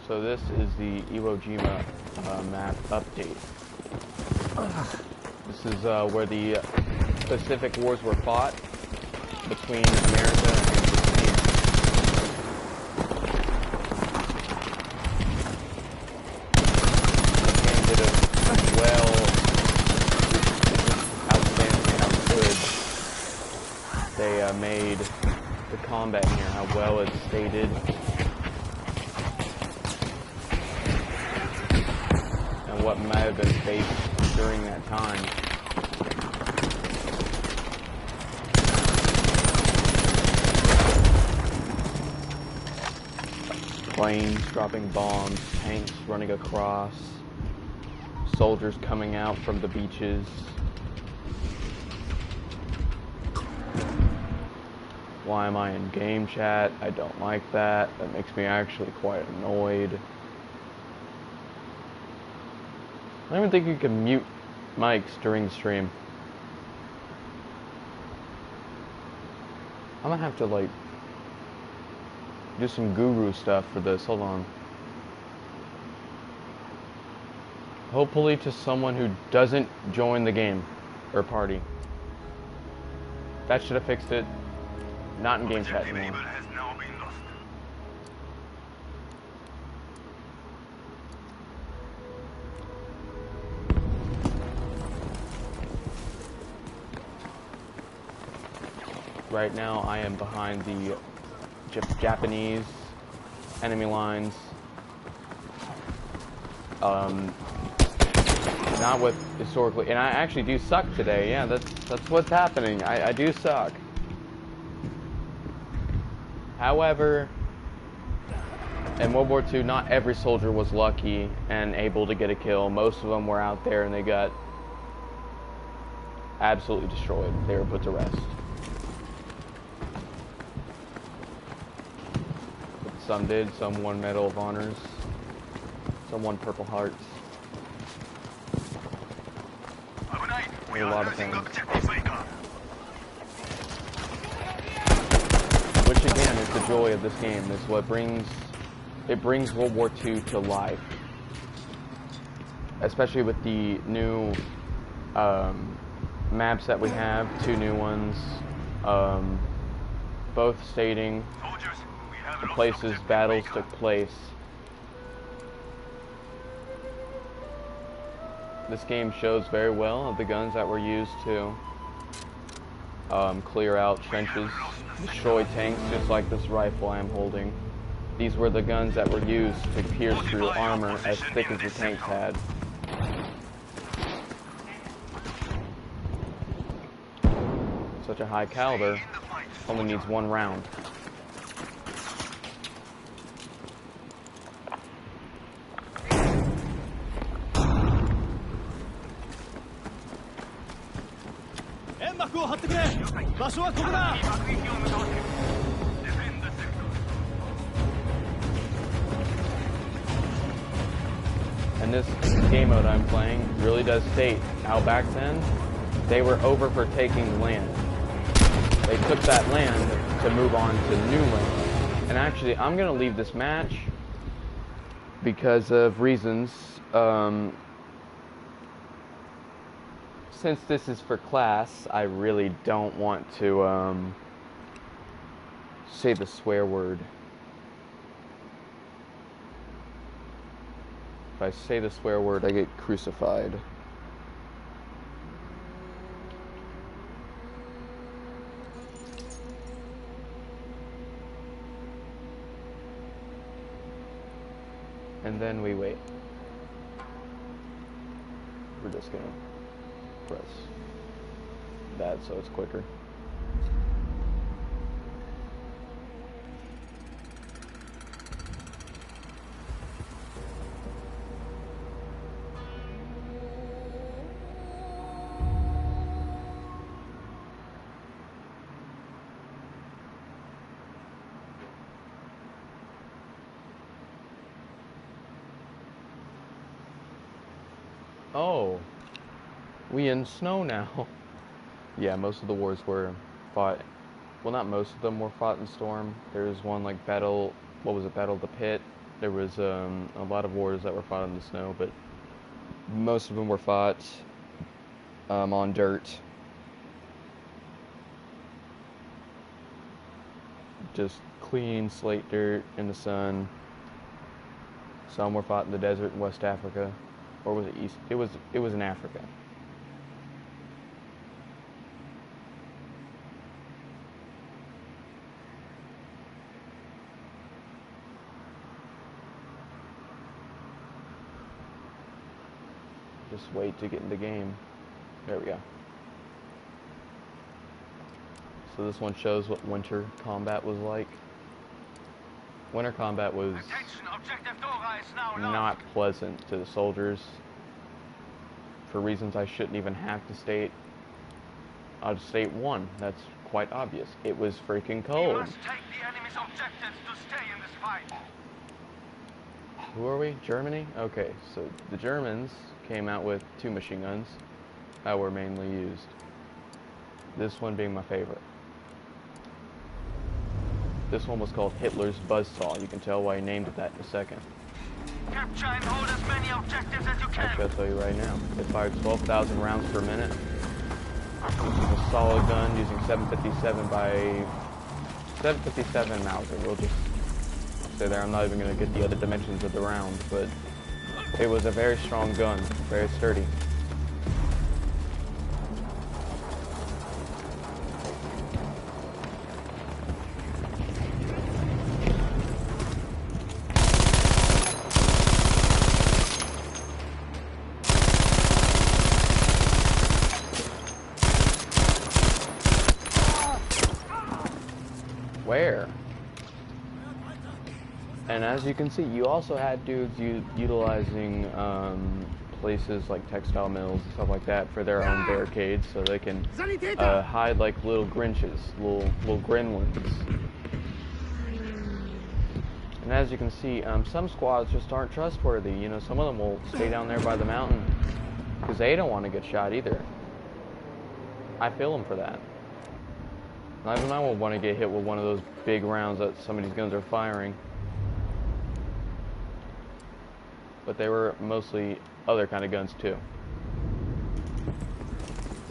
So this is the Iwo Jima map update. This is where the Pacific Wars were fought between America and Japan. Japan did a well, outstanding how good they made the combat here, how well it's stated. What might have been faced during that time. Planes dropping bombs, tanks running across, soldiers coming out from the beaches. Why am I in game chat? I don't like that. That makes me actually quite annoyed. I don't even think you can mute mics during the stream. I'm gonna have to like do some guru stuff for this. Hold on. Hopefully to someone who doesn't join the game or party. That should have fixed it. Not in game chat anymore. Right now, I am behind the Japanese enemy lines. Not with historically, and I actually do suck today. Yeah, that's what's happening. I do suck. However, in World War II, not every soldier was lucky and able to get a kill. Most of them were out there and they got absolutely destroyed. They were put to rest. Some did, some won Medal of Honors, some won Purple Hearts. A lot of things. Which again is the joy of this game, is what brings World War II to life. Especially with the new maps that we have, 2 new ones, both stating the places battles took place. This game shows very well the guns that were used to clear out trenches, destroy tanks, just like this rifle I'm holding. These were the guns that were used to pierce through armor as thick as the tanks had. Such a high caliber only needs 1 round. And this game mode I'm playing really does state how back then they were over for taking land. They took that land to move on to new land. And actually, I'm going to leave this match because of reasons. Since this is for class, I really don't want to say the swear word. If I say the swear word, I get crucified. And then we wait. We're just gonna press that so it's quicker. Oh, we in snow now. Yeah, most of the wars were fought, well, not most of them were fought in storm. There's one like Battle, what was it, Battle of the Pit, There was a lot of wars that were fought in the snow, but most of them were fought on dirt. Just clean slate dirt in the sun. Some were fought in the desert in West Africa, or was it East? It was in Africa. Just wait to get in the game. There we go. So this one shows what winter combat was like. Winter combat was not pleasant to the soldiers for reasons I shouldn't even have to state. I'll just state one. That's quite obvious. It was freaking cold. We must take the enemy's objectives to stay in this fight. Who are we? Germany? Okay, so the Germans came out with 2 machine guns that were mainly used. This one being my favorite. This one was called Hitler's Buzzsaw. You can tell why he named it that in a second. Capture and hold as many objectives as you can. Actually, I'll tell you right now. It fired 12,000 rounds per minute. This is a solid gun using 757 Mauser. We'll just say there. I'm not even going to get the other dimensions of the round, but it was a very strong gun, very sturdy. Where? And as you can see, you also had dudes utilizing places like textile mills and stuff like that for their own barricades, so they can hide like little Grinches, little gremlins. And as you can see, some squads just aren't trustworthy. You know, some of them will stay down there by the mountain because they don't want to get shot either. I feel them for that. Not even I will want to get hit with one of those big rounds that some of these guns are firing. But they were mostly other kind of guns too.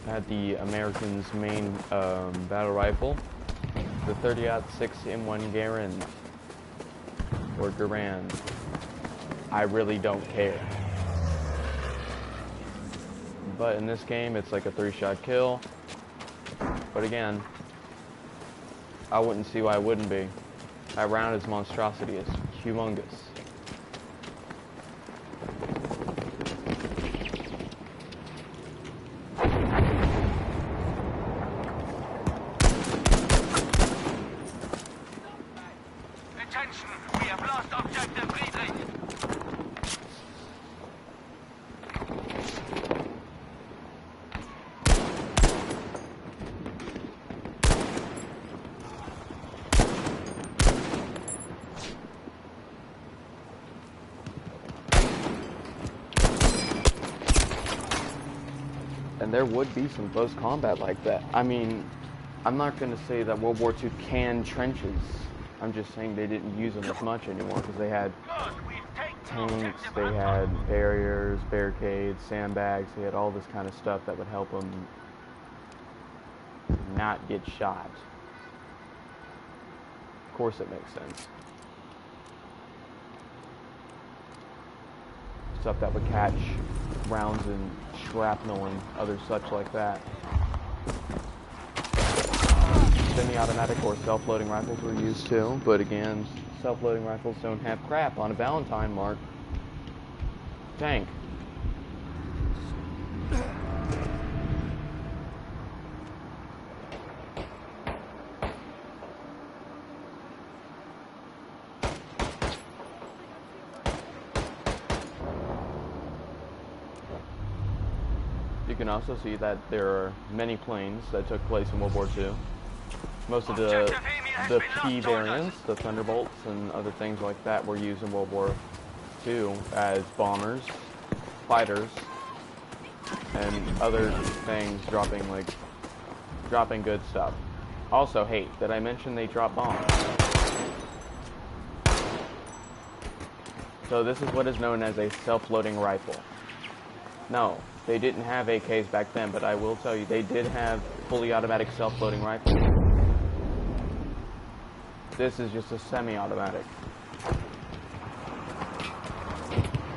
I had the Americans' main battle rifle, the 30-06 M1 Garand, or Garand. I really don't care. But in this game, it's like a 3-shot kill. But again, I wouldn't see why it wouldn't be. That round is monstrosity. It's humongous. Attention, we have lost objective Friedrich. And there would be some close combat like that. I mean, I'm not going to say that World War II canned trenches. I'm just saying they didn't use them as much anymore because they had tanks, they had barriers, barricades, sandbags, they had all this kind of stuff that would help them not get shot. Of course it makes sense. Stuff that would catch rounds and shrapnel and other such like that. Semi-automatic or self-loading rifles were used too, but again, self-loading rifles don't have crap on a Valentine mark tank. You can also see that there are many planes that took place in World War II. Most of the P variants, the Thunderbolts and other things like that, were used in World War II as bombers, fighters, and other things dropping good stuff. Also, hey, did I mention they drop bombs? So this is what is known as a self-loading rifle. No, they didn't have AKs back then, but I will tell you, they did have fully automatic self-loading rifles. This is just a semi-automatic.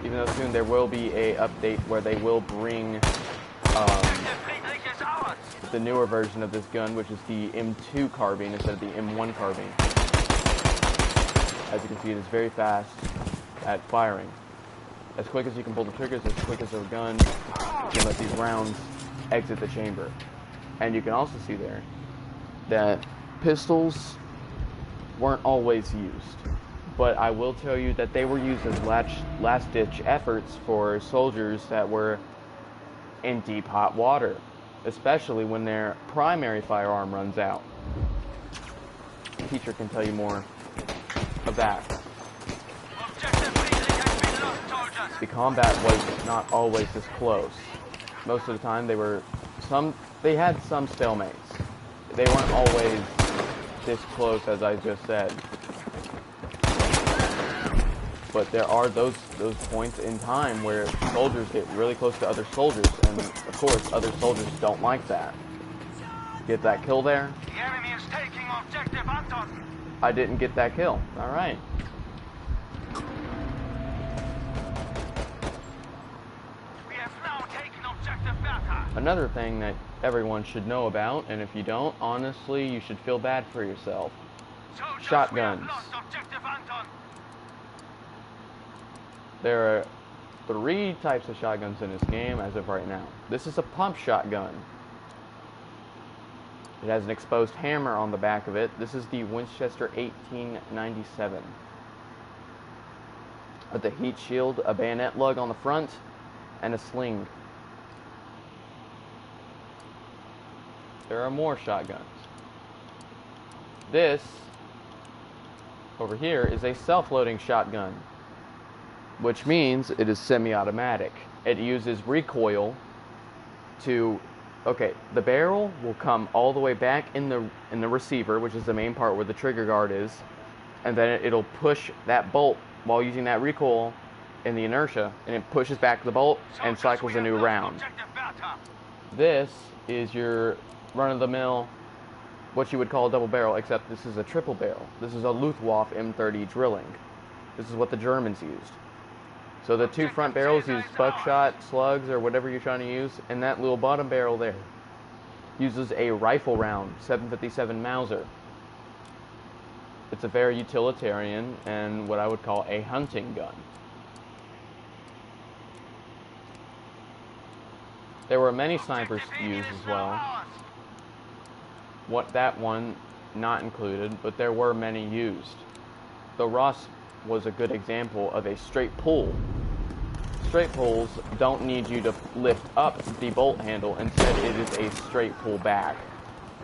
Even though soon there will be a update where they will bring the newer version of this gun, which is the M2 carbine instead of the M1 carbine. As you can see, it is very fast at firing. As quick as you can pull the triggers, as quick as a gun, you can let these rounds exit the chamber. And you can also see there that pistols weren't always used. But I will tell you that they were used as last-ditch efforts for soldiers that were in deep hot water, especially when their primary firearm runs out. The teacher can tell you more of that. The combat was not always this close. Most of the time they had some stalemates. They weren't always this close, as I just said. But there are those points in time where soldiers get really close to other soldiers, and of course, other soldiers don't like that. Get that kill there? The enemy is taking objective Anton. I didn't get that kill. All right. We have now taken objective Bertha. Another thing that everyone should know about, and if you don't, honestly, you should feel bad for yourself. Soldiers, Shotguns. We have lost objective Anton. There are 3 types of shotguns in this game as of right now. This is a pump shotgun. It has an exposed hammer on the back of it. This is the Winchester 1897. With a heat shield, a bayonet lug on the front, and a sling. There are more shotguns. This, over here, is a self-loading shotgun, which means it is semi-automatic. It uses recoil to, okay, the barrel will come all the way back in the receiver, which is the main part where the trigger guard is, and then it'll push that bolt while using that recoil in the inertia, and it pushes back the bolt and cycles a new round. This is your run-of-the-mill, what you would call a double barrel, except this is a triple barrel. This is a Luftwaffe M30 drilling. This is what the Germans used. So the 2 front barrels use buckshot, slugs, or whatever you're trying to use, and that little bottom barrel there uses a rifle round, 757 Mauser. It's a very utilitarian and what I would call a hunting gun. There were many snipers used as well. That one not included, but there were many used. The Ross was a good example of a straight pull. Straight pulls don't need you to lift up the bolt handle. Instead, it is a straight pull back.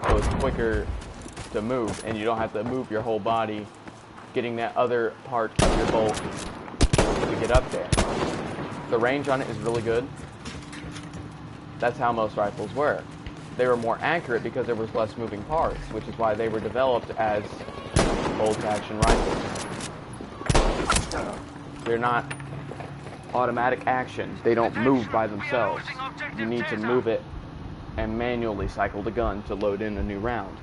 So it's quicker to move, and you don't have to move your whole body getting that other part of your bolt to get up there. The range on it is really good. That's how most rifles were. They were more accurate because there was less moving parts, which is why they were developed as bolt-action rifles. They're not automatic action. They don't move by themselves. You need to move it and manually cycle the gun to load in a new round.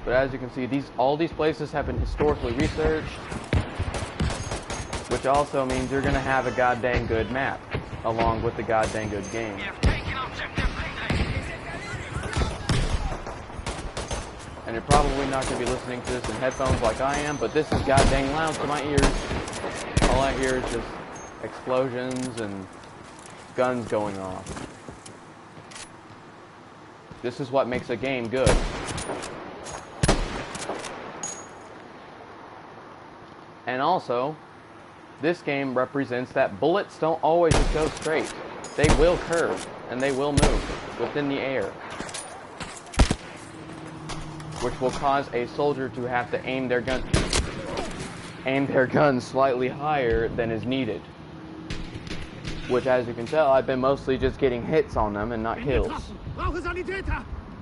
But as you can see, all these places have been historically researched, which also means you're going to have a goddamn good map, along with the goddamn good game. And you're probably not going to be listening to this in headphones like I am, but this is goddamn loud to my ears. All I hear is just explosions and guns going off. This is what makes a game good. And also, this game represents that bullets don't always just go straight. They will curve, and they will move within the air, which will cause a soldier to have to aim their gun slightly higher than is needed. Which, as you can tell, I've been mostly just getting hits on them and not kills.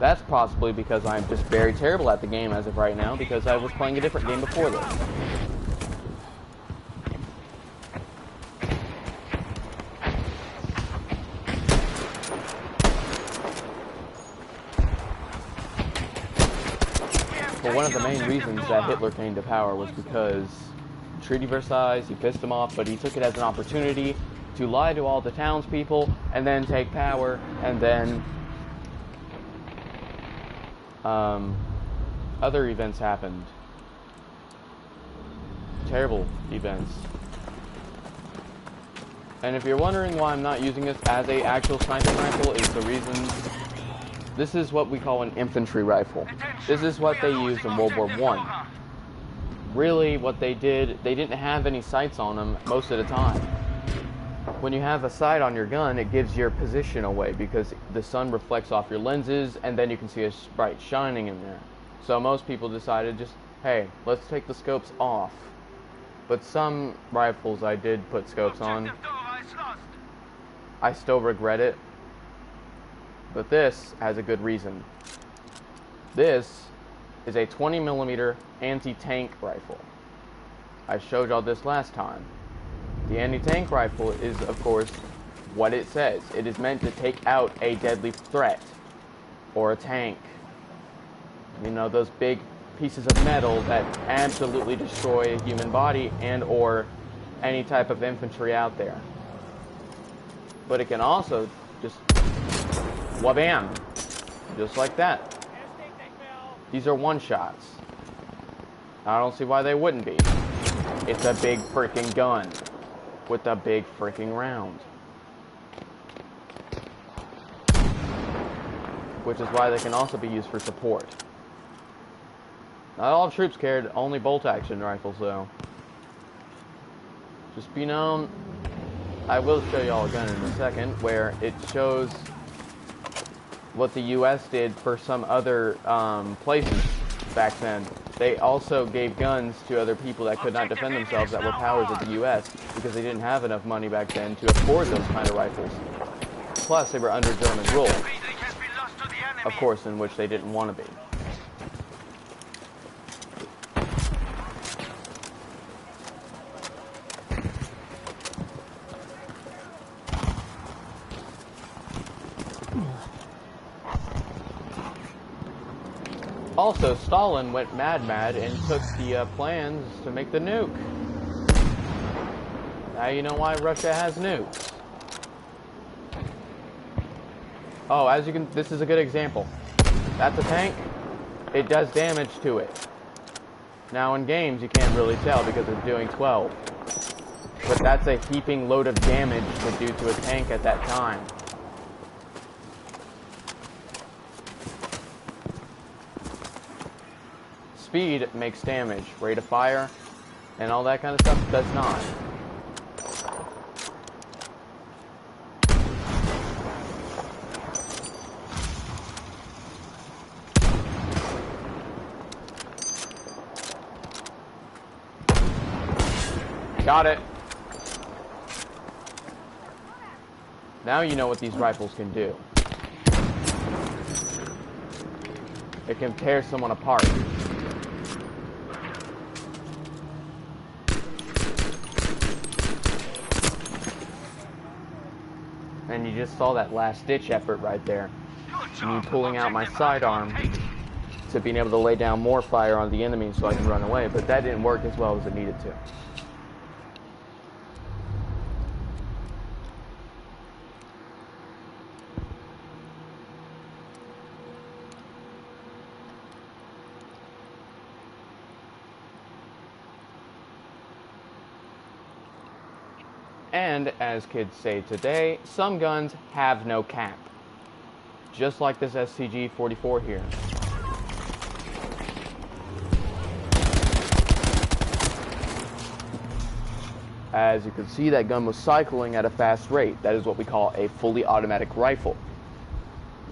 That's possibly because I'm just very terrible at the game as of right now, because I was playing a different game before this. But one of the main reasons that Hitler came to power was because Treaty Versailles, he pissed him off, but he took it as an opportunity to lie to all the townspeople and then take power, and then other events happened. Terrible events. And if you're wondering why I'm not using this as a actual sniper rifle, is the reason this is what we call an infantry rifle. This is what they used in World War I. Really, what they did, they didn't have any sights on them most of the time. When you have a sight on your gun, it gives your position away because the sun reflects off your lenses, and then you can see a bright shining in there. So most people decided just, hey, let's take the scopes off. But some rifles I did put scopes on. I still regret it. But this has a good reason. This is a 20mm anti-tank rifle. I showed y'all this last time. The anti-tank rifle is, of course, what it says. It is meant to take out a deadly threat or a tank. You know, those big pieces of metal that absolutely destroy a human body and or any type of infantry out there. But it can also just wha-bam, just like that. These are one-shots. I don't see why they wouldn't be. It's a big freaking gun with a big freaking round. Which is why they can also be used for support. Not all troops carried only bolt-action rifles, though. Just be known, I will show y'all a gun in a second, where it shows what the U.S. did for some other places back then. They also gave guns to other people that could not defend themselves that were powers of the U.S. because they didn't have enough money back then to afford those kind of rifles. Plus, they were under German rule. Of course, in which they didn't want to be. Also, Stalin went mad and took the plans to make the nuke. Now you know why Russia has nukes. Oh, as you can, this is a good example. That's a tank. It does damage to it. Now in games you can't really tell because it's doing 12. But that's a heaping load of damage to do to a tank at that time. Speed makes damage. Rate of fire and all that kind of stuff does not. Got it. Now you know what these rifles can do. It can tear someone apart. And you just saw that last-ditch effort right there. Me pulling out my sidearm to being able to lay down more fire on the enemy so I can run away. But that didn't work as well as it needed to. And, as kids say today, some guns have no cap. Just like this STG-44 here. As you can see, that gun was cycling at a fast rate. That is what we call a fully automatic rifle,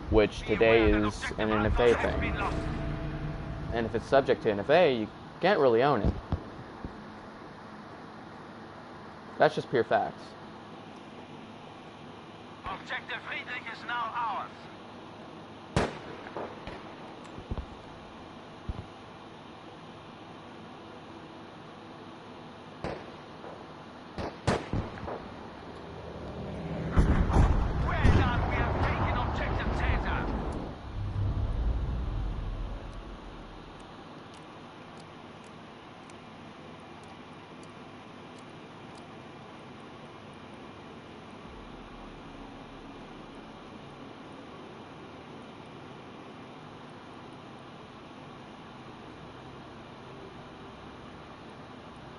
which today is an NFA thing. And if it's subject to NFA, you can't really own it. That's just pure facts. Objective Friedrich is now ours.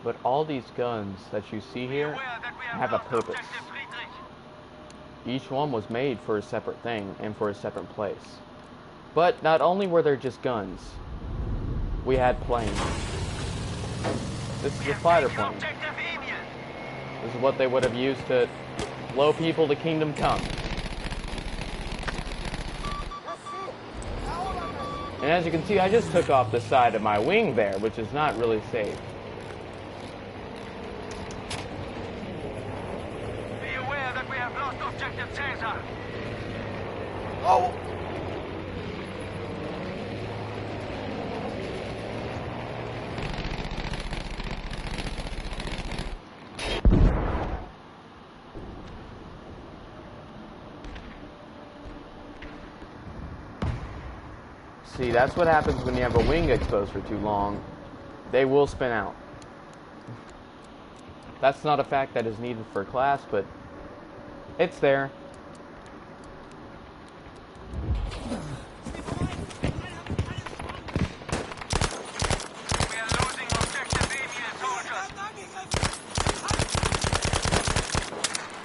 But all these guns that you see Be here aware that we have a lost purpose. objective Friedrich. Each one was made for a separate thing and for a separate place. But not only were there just guns, we had planes. This is We a have fighter taken plane. objective Emil. This is what they would have used to blow people to Kingdom Come. And as you can see, I just took off the side of my wing there, which is not really safe. Be aware that we have lost objective Caesar. Oh! See, that's what happens when you have a wing exposed for too long. They will spin out. That's not a fact that is needed for class, but it's there. We are losing objective Emil, soldiers.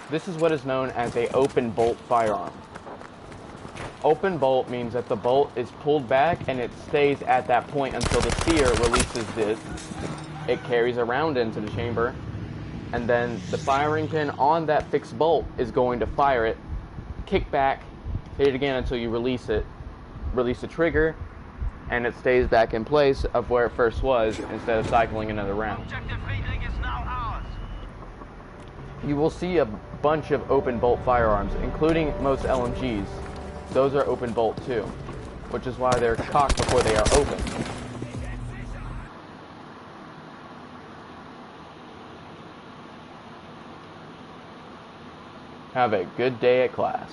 This is what is known as a open bolt firearm. Open bolt means that the bolt is pulled back and it stays at that point until the seer releases this. It carries around into the chamber, and then the firing pin on that fixed bolt is going to fire it, kick back, hit it again until you release it, release the trigger, and it stays back in place of where it first was instead of cycling another round. Objective Friedrich is now ours. You will see a bunch of open bolt firearms, including most LMGs. Those are open bolt too, which is why they're cocked before they are open. Have a good day at class.